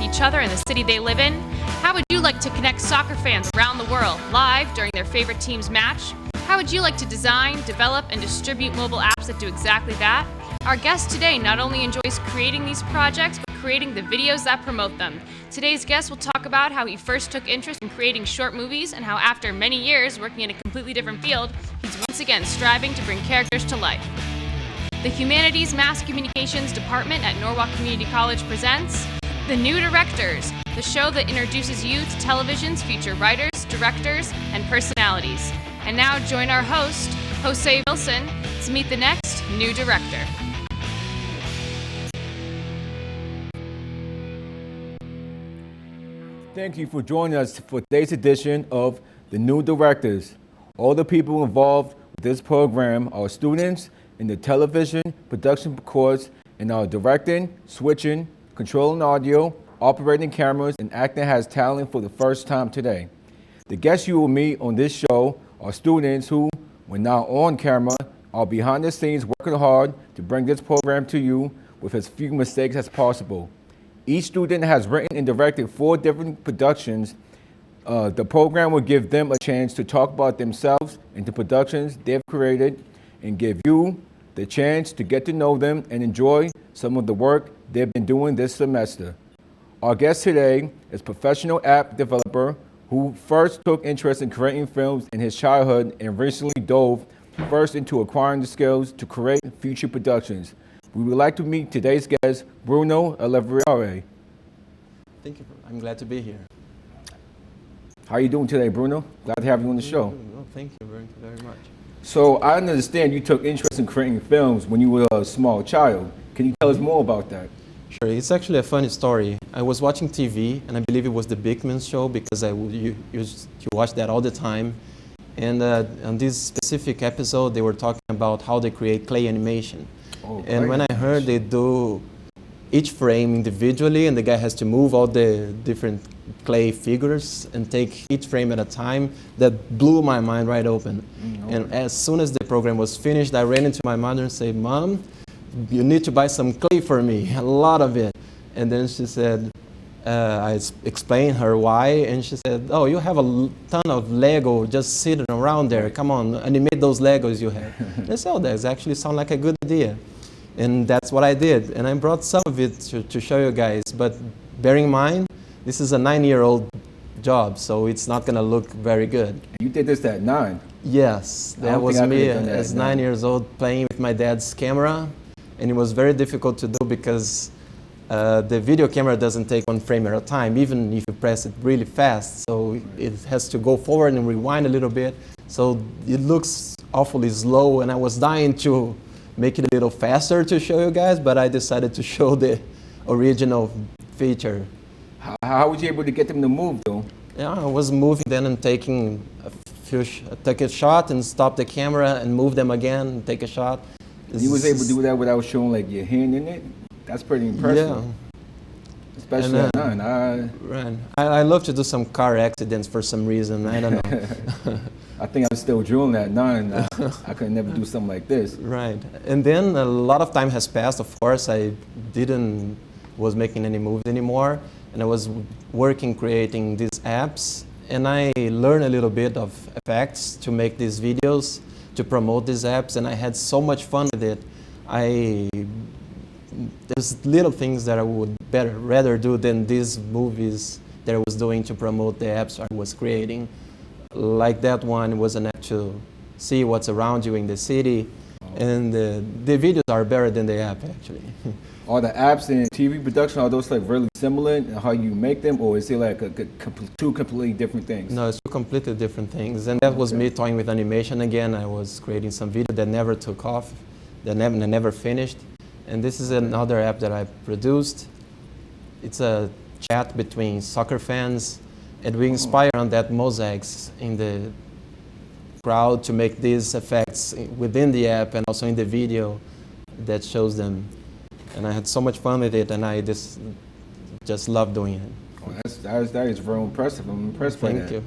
each other in the city they live in? How would you like to connect soccer fans around the world live during their favorite team's match? How would you like to design, develop, and distribute mobile apps that do exactly that? Our guest today not only enjoys creating these projects, but creating the videos that promote them. Today's guest will talk about how he first took interest in creating short movies and how after many years working in a completely different field, he's once again striving to bring characters to life. The Humanities Mass Communications Department at Norwalk Community College presents The New Directors, the show that introduces you to television's future writers, directors, and personalities. And now join our host, Jose Wilson, to meet the next new director. Thank you for joining us for today's edition of The New Directors. All the people involved with this program are students in the television production course and are directing, switching, controlling audio, operating cameras, and acting has talent for the first time today. The guests you will meet on this show are students who, when not on camera, are behind the scenes working hard to bring this program to you with as few mistakes as possible. Each student has written and directed 4 different productions. The program will give them a chance to talk about themselves and the productions they've created and give you the chance to get to know them and enjoy some of the work they've been doing this semester. Our guest today is professional app developer who first took interest in creating films in his childhood and recently dove first into acquiring the skills to create future productions. We would like to meet today's guest, BrunoOliveiraNewDirectorsTV1Fall2016. Thank you. I'm glad to be here. How are you doing today, Bruno? Glad to have you on the show. Oh, thank you very much. So I understand you took interest in creating films when you were a small child. Can you tell us more about that? Sure. It's actually a funny story. I was watching TV, and I believe it was the Bigman show because I used to watch that all the time. And on this specific episode, they were talking about how they create clay animation. Oh, and when I heard they do each frame individually, and the guy has to move all the different clay figures and take each frame at a time, that blew my mind right open. And as soon as the program was finished, I ran into my mother and said, "Mom, you need to buy some clay for me, a lot of it." And then she said, I explained her why, and she said, "Oh, you have a ton of Lego just sitting around there. Come on, animate those Legos you have." I said, "Oh, that actually sounds like a good idea." And that's what I did. And I brought some of it to show you guys. But bear in mind, this is a 9-year-old job, so it's not going to look very good. You did this at 9? Yes, that was me as 9 years old playing with my dad's camera. And it was very difficult to do because the video camera doesn't take 1 frame at a time, even if you press it really fast. So it has to go forward and rewind a little bit. So it looks awfully slow, and I was dying to make it a little faster to show you guys, but I decided to show the original feature. How was you able to get them to move, though? Yeah, I was moving them and taking take a shot and stop the camera and move them again and take a shot. You was able to do that without showing like your hand in it? That's pretty impressive. Yeah. Especially at 9. Right. I love to do some car accidents for some reason. I don't know. I think I'm still drilling at 9. I could never do something like this. Right. And then a lot of time has passed. Of course, I was making any movies anymore. And I was working creating these apps. And I learned a little bit of effects to make these videos, to promote these apps. And I had so much fun with it. There's little things that I would rather do than these movies that I was doing to promote the apps I was creating. Like that one was an app to see what's around you in the city. And the videos are better than the app, actually. Are the apps and TV production, are those like really similar in how you make them, or is it like two completely different things? No, it's two completely different things. And that was me toying with animation again. I was creating some video that never took off, that never finished. And this is another app that I produced. It's a chat between soccer fans, and we inspire on that mosaics in the crowd to make these effects within the app and also in the video that shows them. And I had so much fun with it, and I just love doing it. Oh, that is very impressive. I'm impressed by that. Thank you.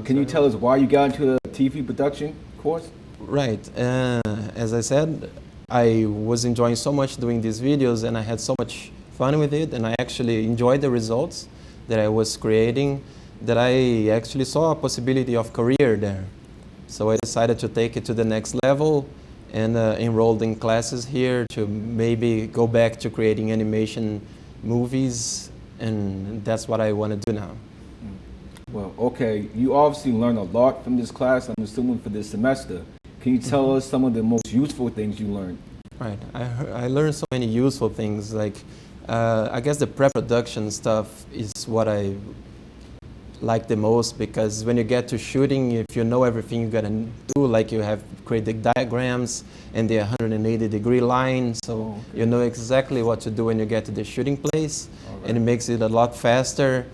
Can you tell us why you got into the TV production course? Right. As I said, I was enjoying so much doing these videos, and I had so much fun with it, and I actually enjoyed the results that I was creating, that I actually saw a possibility of career there. So I decided to take it to the next level and enrolled in classes here to maybe go back to creating animation movies, and that's what I want to do now. Well, okay, you obviously learned a lot from this class, I'm assuming for this semester. Can you tell us some of the most useful things you learned? Right, I learned so many useful things, like I guess the pre-production stuff is what I like the most, because when you get to shooting, if you know everything you gotta do, like you have created diagrams and the 180-degree line, so you know exactly what to do when you get to the shooting place, and it makes it a lot faster.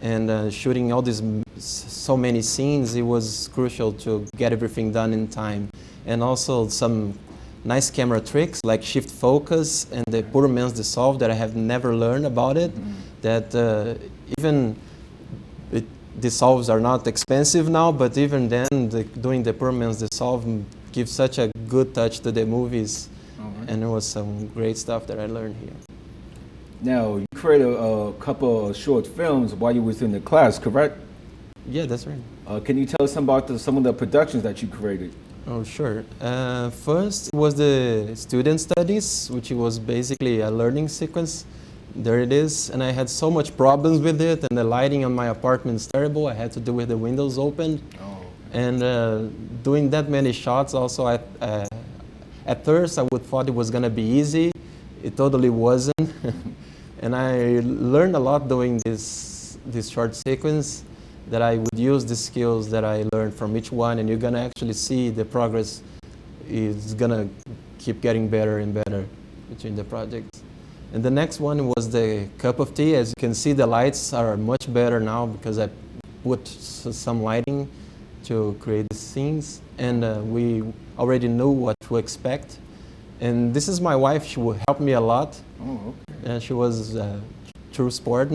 And shooting all these so many scenes, it was crucial to get everything done in time. And also some nice camera tricks like shift focus and the poor man's dissolve that I have never learned about it. That even dissolves are not expensive now, but even then doing the poor man's dissolve gives such a good touch to the movies. And it was some great stuff that I learned here. Now, you created a couple of short films while you was in the class, correct? Yeah, that's right. Can you tell us some about some of the productions that you created? Oh, sure. First was the student studies, which was basically a learning sequence. There it is. And I had so much problems with it, and the lighting on my apartment is terrible. I had to do with the windows open. And doing that many shots also, at first I would thought it was going to be easy. It totally wasn't. And I learned a lot doing this short sequence, that I would use the skills that I learned from each one, and you're going to actually see the progress is going to keep getting better and better between the projects. And the next one was the cup of tea. As you can see, the lights are much better now because I put some lighting to create the scenes, and we already knew what to expect. And this is my wife. She will help me a lot. And she was true sport,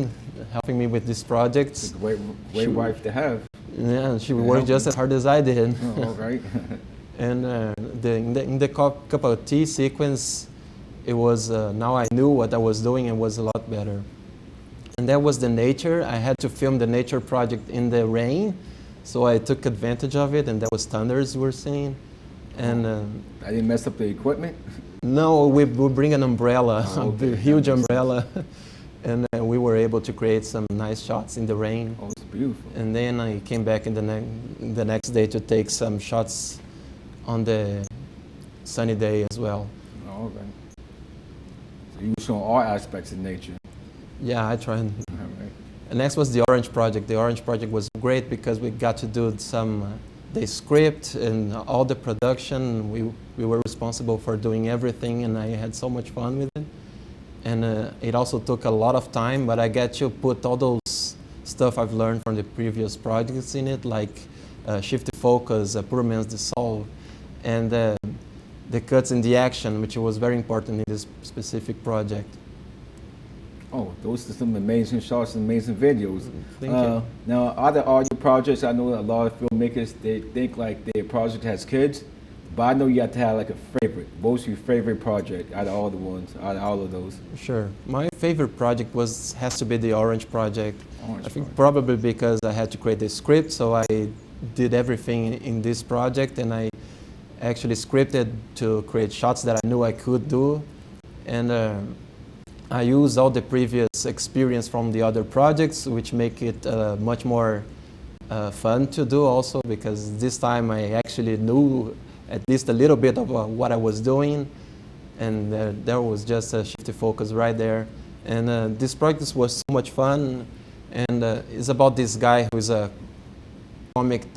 helping me with this project. It's a great wife to have. Yeah, she worked just as hard as I did. All right. And in the cup of tea sequence, it was now I knew what I was doing and was a lot better. And that was the nature. I had to film the nature project in the rain, so I took advantage of it, and that was thunder, as we were saying. And I didn't mess up the equipment? No, we bring an umbrella, okay. a huge umbrella, and we were able to create some nice shots in the rain. Oh, it's beautiful. And then I came back in the next day to take some shots on the sunny day as well. Oh, okay. So you were showing all aspects of nature. Yeah, I tried. All right. And next was the Orange Project. The Orange Project was great because we got to do the script and all the production. We were responsible for doing everything, and I had so much fun with it. And it also took a lot of time, but I get to put all those stuff I've learned from the previous projects in it, like shift focus, poor man's dissolve, and the cuts in the action, which was very important in this specific project. Oh, those are some amazing shots and amazing videos. Thank you. Now, out of all your projects, I know a lot of filmmakers, they think like their project has kids, but I know you have to have like a favorite. What's your favorite project out of all the ones, out of all of those? Sure. My favorite project has to be the Orange Project. Orange I think Project. probably because I had to create the script, so I did everything in this project, and I actually scripted to create shots that I knew I could do. And I use all the previous experience from the other projects, which make it much more fun to do also, because this time I actually knew at least a little bit of what I was doing, and there was just a shifty focus right there. And this project was so much fun, and it's about this guy who is a comic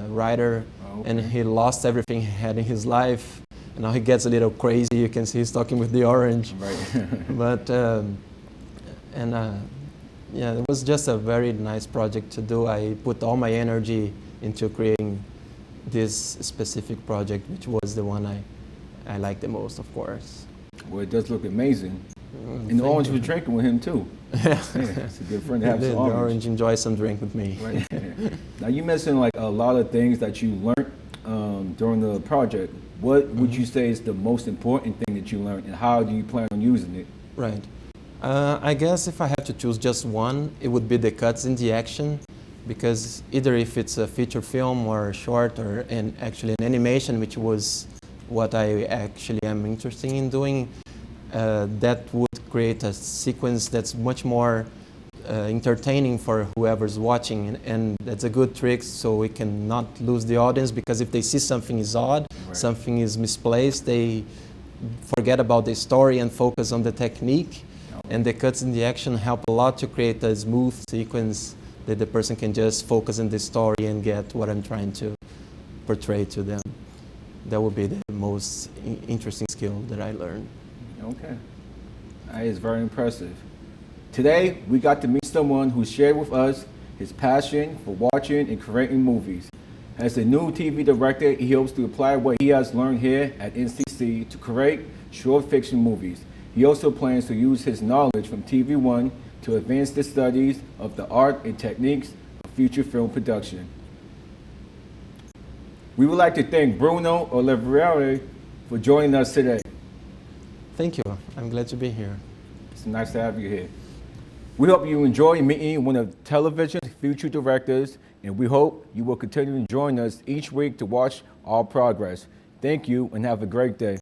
writer, and he lost everything he had in his life. And now he gets a little crazy. You can see he's talking with the orange. Right. But yeah, it was just a very nice project to do. I put all my energy into creating this specific project, which was the one I liked the most, of course. Well, it does look amazing. And the orange was drinking with him too. Yeah, it's a good friend to have some the orange enjoys some drink with me. Right. Now you mentioned like a lot of things that you learned during the project. What would you say is the most important thing that you learned, and how do you plan on using it? Right. I guess if I had to choose just one, it would be the cuts in the action, because either if it's a feature film or a short or actually an animation, which was what I actually am interested in doing, that would create a sequence that's much more entertaining for whoever's watching, and that's a good trick so we can not lose the audience, because if they see something is odd, right, something is misplaced, they forget about the story and focus on the technique. And the cuts in the action help a lot to create a smooth sequence that the person can just focus on the story and get what I'm trying to portray to them. That would be the most interesting skill that I learned. Okay. That is very impressive. Today, we got to meet someone who shared with us his passion for watching and creating movies. As a new TV director, he hopes to apply what he has learned here at NCC to create short fiction movies. He also plans to use his knowledge from TV1 to advance the studies of the art and techniques of feature film production. We would like to thank Bruno Oliveira for joining us today. Thank you. I'm glad to be here. It's nice to have you here. We hope you enjoy meeting one of television's future directors, and we hope you will continue to join us each week to watch our progress. Thank you and have a great day.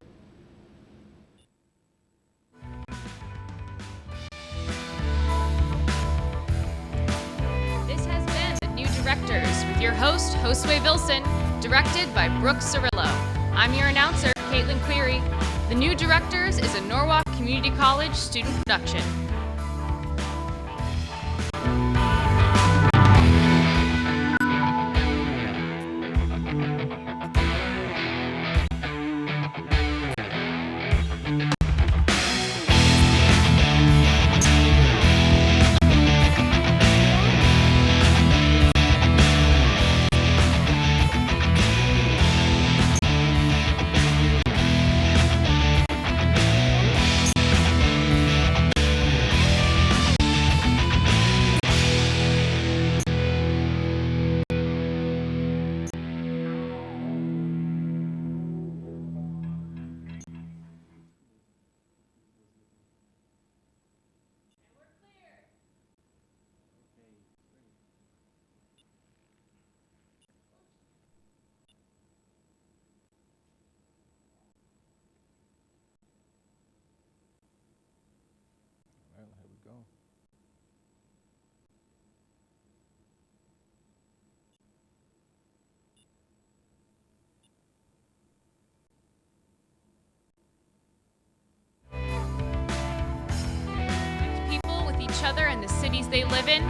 This has been The New Directors with your host, Josue Wilson, directed by Brooke Cirillo. I'm your announcer, Caitlin Cleary. The New Directors is a Norwalk Community College student production. Other and the cities they live in?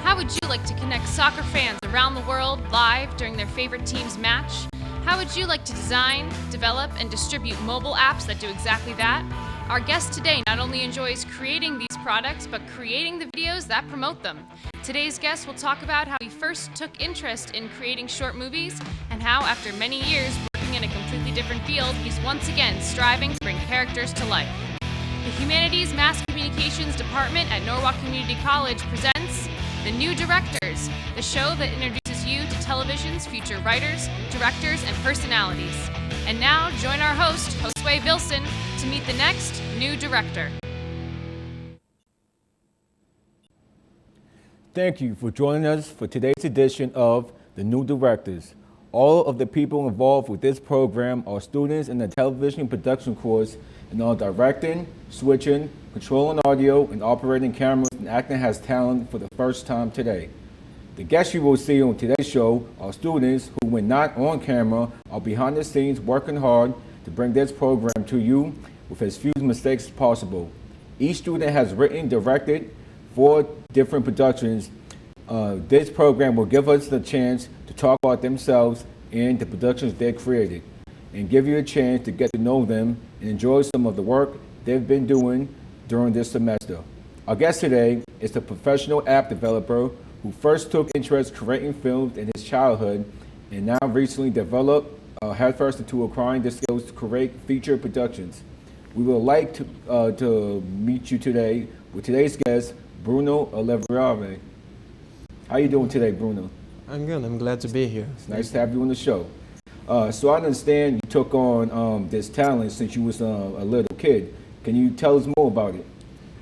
How would you like to connect soccer fans around the world live during their favorite team's match? How would you like to design, develop, and distribute mobile apps that do exactly that? Our guest today not only enjoys creating these products, but creating the videos that promote them. Today's guest will talk about how he first took interest in creating short movies and how, after many years working in a completely different field, he's once again striving to bring characters to life. The Humanities Mass Communications Department at Norwalk Community College presents The New Directors, the show that introduces you to television's future writers, directors, and personalities. And now, join our host, Josue Wilson, to meet the next new director. Thank you for joining us for today's edition of The New Directors. All of the people involved with this program are students in the television production course and are directing, switching, controlling audio, and operating cameras and acting has talent for the first time today. The guests you will see on today's show are students who, when not on camera, are behind the scenes working hard to bring this program to you with as few mistakes as possible. Each student has written, directed 4 different productions. This program will give us the chance to talk about themselves and the productions they created, and give you a chance to get to know them and enjoy some of the work they've been doing during this semester. Our guest today is the professional app developer who first took interest creating films in his childhood and now recently developed headfirst into acquiring the skills to create feature productions. We would like to meet you today with today's guest, Bruno Oliveira. How you doing today, Bruno? I'm good. I'm glad to be here. It's nice to have you on the show. So I understand you took on this talent since you was a little kid. Can you tell us more about it?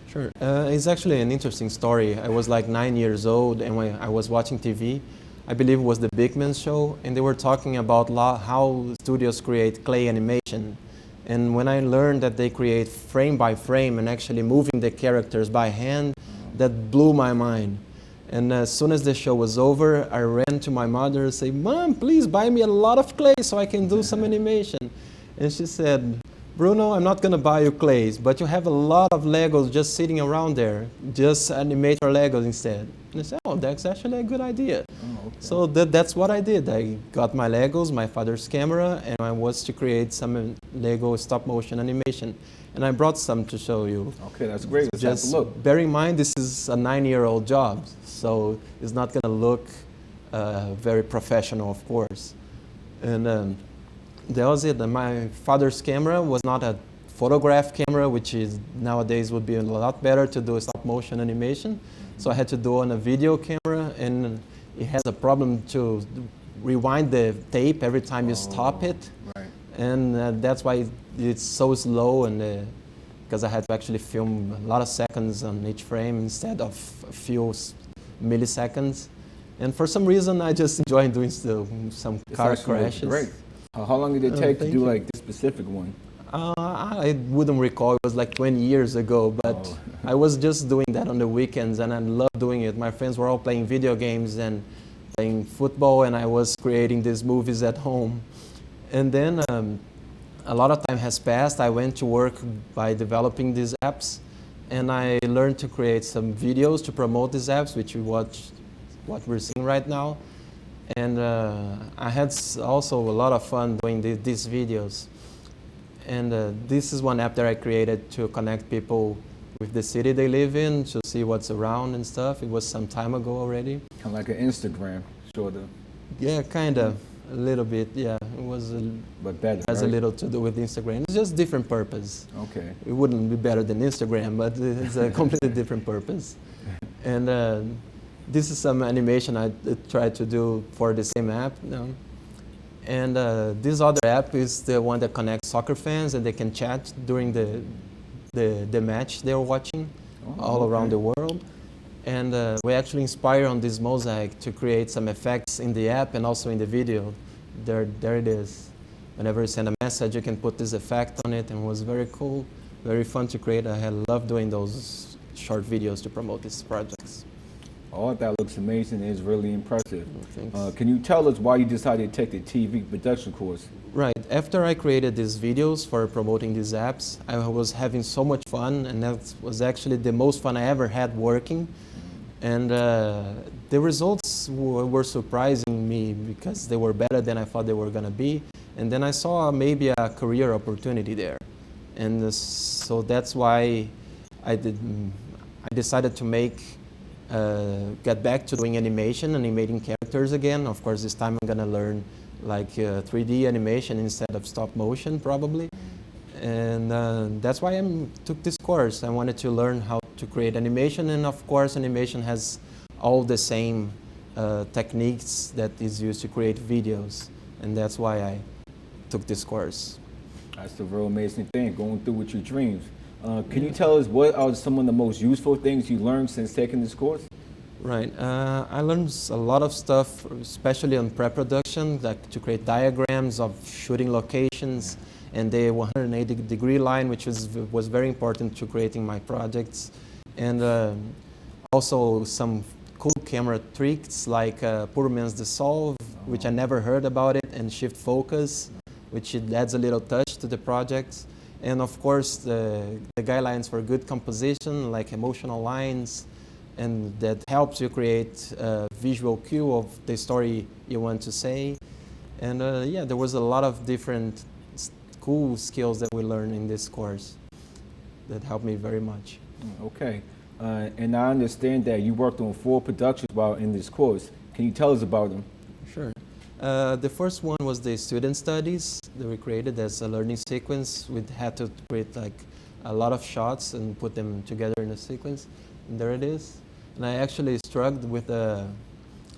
Sure. It's actually an interesting story. I was like 9 years old, and when I was watching TV, I believe it was the Big Man show, and they were talking about how studios create clay animation. And when I learned that they create frame by frame and actually moving the characters by hand, that blew my mind. And as soon as the show was over, I ran to my mother and said, "Mom, please buy me a lot of clay so I can do some animation." And she said, "Bruno, I'm not going to buy you clays, but you have a lot of Legos just sitting around there. Just animate your Legos instead." And I said, "Oh, that's actually a good idea." Oh, okay. So that's what I did. I got my Legos, my father's camera, and I was to create some Lego stop motion animation. And I brought some to show you. Okay, that's great. Let's Just have a look. bear in mind, this is a 9-year-old job, so it's not going to look very professional, of course. And that was it. And my father's camera was not a photograph camera, which is nowadays would be a lot better to do a stop motion animation. So I had to do on a video camera, and it has a problem to rewind the tape every time you stop it. Right. And that's why it's so slow, and because I had to actually film a lot of seconds on each frame instead of a few milliseconds. And for some reason, I just enjoy doing some car crashes. Great. How long did it take to thank do you. like this specific one? I wouldn't recall. It was like 20 years ago, but I was just doing that on the weekends, and I loved doing it. My friends were all playing video games and playing football, and I was creating these movies at home. And then a lot of time has passed. I went to work by developing these apps, and I learned to create some videos to promote these apps, which you watch what we're seeing right now. And I had also a lot of fun doing these videos. And this is one app that I created to connect people with the city they live in, to see what's around and stuff. It was some time ago already. Kind of like an Instagram, sort of. Yeah, kind of. A little bit, yeah. It was But better, has right? a little to do with Instagram. It's just different purpose. Okay. It wouldn't be better than Instagram, but it's a completely different purpose. And this is some animation I tried to do for the same app. You know. And this other app is the one that connects soccer fans, and they can chat during the match they're watching all around the world. And we actually inspired on this mosaic to create some effects in the app and also in the video. There it is. Whenever you send a message, you can put this effect on it, and it was very cool, very fun to create. I had loved doing those short videos to promote these projects. Oh, that looks amazing. It's really impressive. Thanks. Can you tell us why you decided to take the TV production course? Right. After I created these videos for promoting these apps, I was having so much fun, and that was actually the most fun I ever had working. And the results were surprising me because they were better than I thought they were going to be. And then I saw maybe a career opportunity there. And so that's why I decided to get back to doing animating characters again. Of course, this time I'm going to learn like 3D animation instead of stop motion probably. And that's why I took this course. I wanted to learn how to create animation, and of course animation has all the same techniques that is used to create videos, and that's why I took this course. That's the real amazing thing, going through with your dreams. Can you tell us what are some of the most useful things you learned since taking this course? Right. I learned a lot of stuff, especially on pre-production, like to create diagrams of shooting locations and the 180-degree line, which was very important to creating my projects. And also some cool camera tricks like poor man's dissolve, which I never heard about it, and shift focus, which it adds a little touch to the projects. And of course, the guidelines for good composition, like emotional lines, and that helps you create a visual cue of the story you want to say. And yeah, there was a lot of different cool skills that we learned in this course that helped me very much. Okay. And I understand that you worked on 4 productions while in this course. Can you tell us about them? Sure. The first one was the student studies that we created as a learning sequence. We had to create like a lot of shots and put them together in a sequence. And there it is. And I actually struggled with the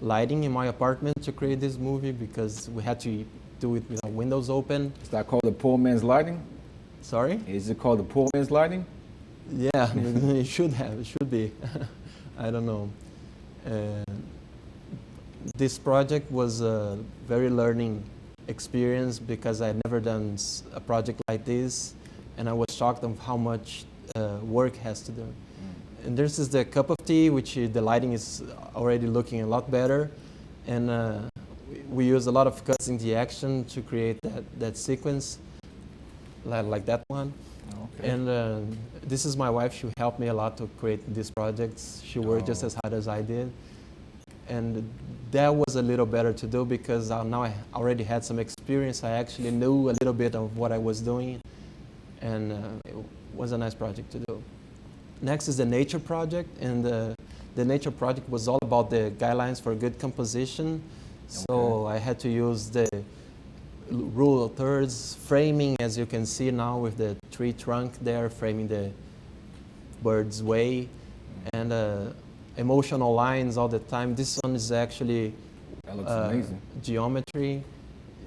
lighting in my apartment to create this movie because we had to do it with our windows open. Is that called the poor man's lighting? Sorry? Is it called the poor man's lighting? Yeah, it should have. It should be. I don't know. Uh, this project was a very learning experience because I'd never done a project like this, and I was shocked of how much work has to do. And this is the cup of tea, which the lighting is already looking a lot better, and we use a lot of cuts in the action to create that sequence, like that one. Okay. And this is my wife. She helped me a lot to create these projects. She worked just as hard as I did. And that was a little better to do because now I already had some experience. I actually knew a little bit of what I was doing. And it was a nice project to do. Next is the nature project. And the nature project was all about the guidelines for good composition. So I had to use the rule of thirds, framing, as you can see now with the tree trunk there, framing the bird's way, and emotional lines all the time. This one is actually That looks amazing. geometry,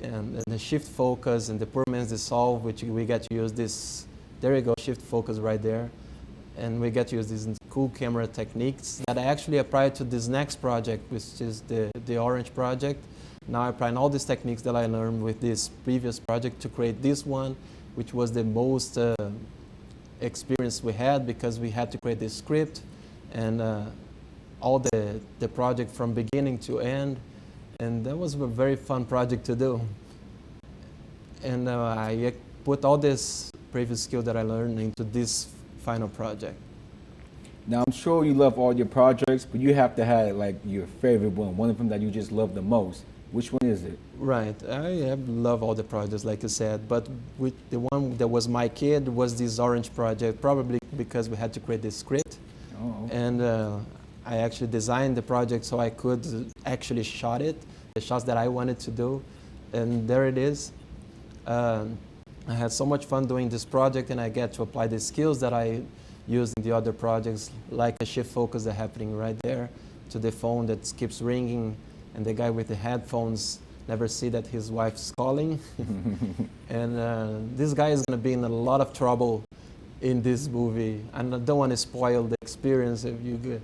and the shift focus and the poor man's dissolve, which we get to use this. There you go, shift focus right there. And we get to use these cool camera techniques that I actually applied to this next project, which is the orange project. Now I apply all these techniques that I learned with this previous project to create this one, which was the most experience we had because we had to create this script and all the project from beginning to end. And that was a very fun project to do. And I put all this previous skill that I learned into this final project. Now, I'm sure you love all your projects, but you have to have like your favorite one of them that you just love the most. Which one is it? Right. I love all the projects, like you said, but with the one that was my kid was this orange project, probably because we had to create this script. Oh, okay. And I actually designed the project so I could actually shot it, the shots that I wanted to do. And there it is. I had so much fun doing this project, and I get to apply the skills that I used in the other projects, like a shift focus that's happening right there, to the phone that keeps ringing, and the guy with the headphones never see that his wife's calling. And this guy is going to be in a lot of trouble in this movie, and I don't want to spoil the experience if you good.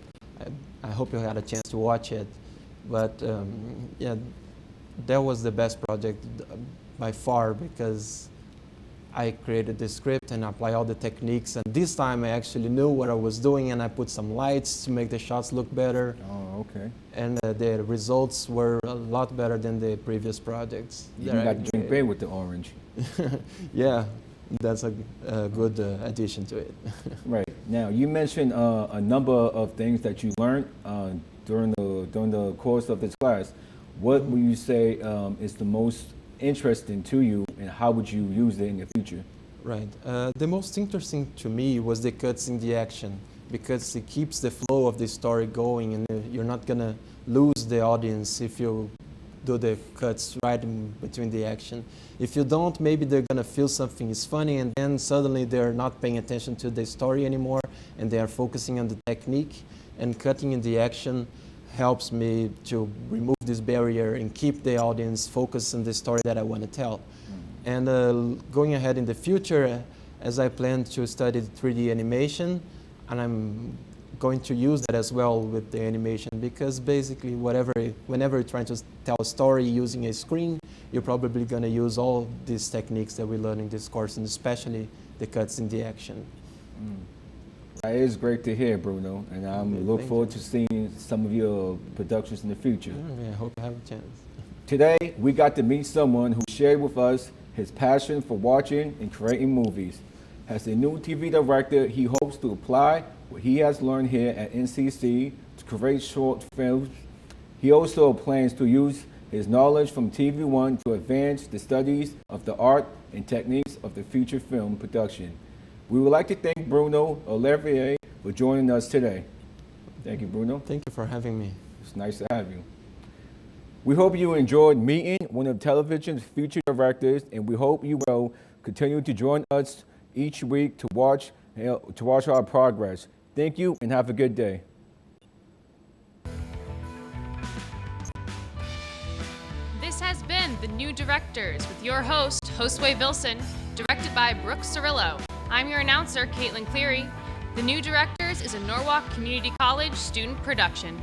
I hope you had a chance to watch it. But yeah, that was the best project by far because I created the script and applied all the techniques, and this time I actually knew what I was doing, and I put some lights to make the shots look better. Oh, okay. And the results were a lot better than the previous projects. You got to drink beer with the orange. Yeah, that's a good addition to it. Right. Now, you mentioned a number of things that you learned during the course of this class. What would you say is the most interesting to you, and how would you use it in the future? Right. The most interesting to me was the cuts in the action, because it keeps the flow of the story going, and you're not going to lose the audience if you do the cuts right in between the action. If you don't, maybe they're going to feel something is funny, and then suddenly they're not paying attention to the story anymore, and they are focusing on the technique. And cutting in the action helps me to remove this barrier and keep the audience focused on the story that I want to tell. And going ahead in the future, as I plan to study 3D animation, and I'm going to use that as well with the animation, because basically whenever you're trying to tell a story using a screen, you're probably going to use all these techniques that we learn in this course, and especially the cuts in the action. That is great to hear, Bruno, and I'm look forward to seeing some of your productions in the future. Yeah, I hope you have a chance. Today, we got to meet someone who shared with us his passion for watching and creating movies. As a new TV director, he hopes to apply what he has learned here at NCC to create short films. He also plans to use his knowledge from TV1 to advance the studies of the art and techniques of the feature film production. We would like to thank BrunoOliveira for joining us today. Thank you, Bruno. Thank you for having me. It's nice to have you. We hope you enjoyed meeting one of television's future directors, and we hope you will continue to join us each week to watch our progress. Thank you, and have a good day. This has been The New Directors with your host, Josue Vilson, directed by Brooke Cirillo. I'm your announcer, Caitlin Cleary. The New Directors is a Norwalk Community College student production.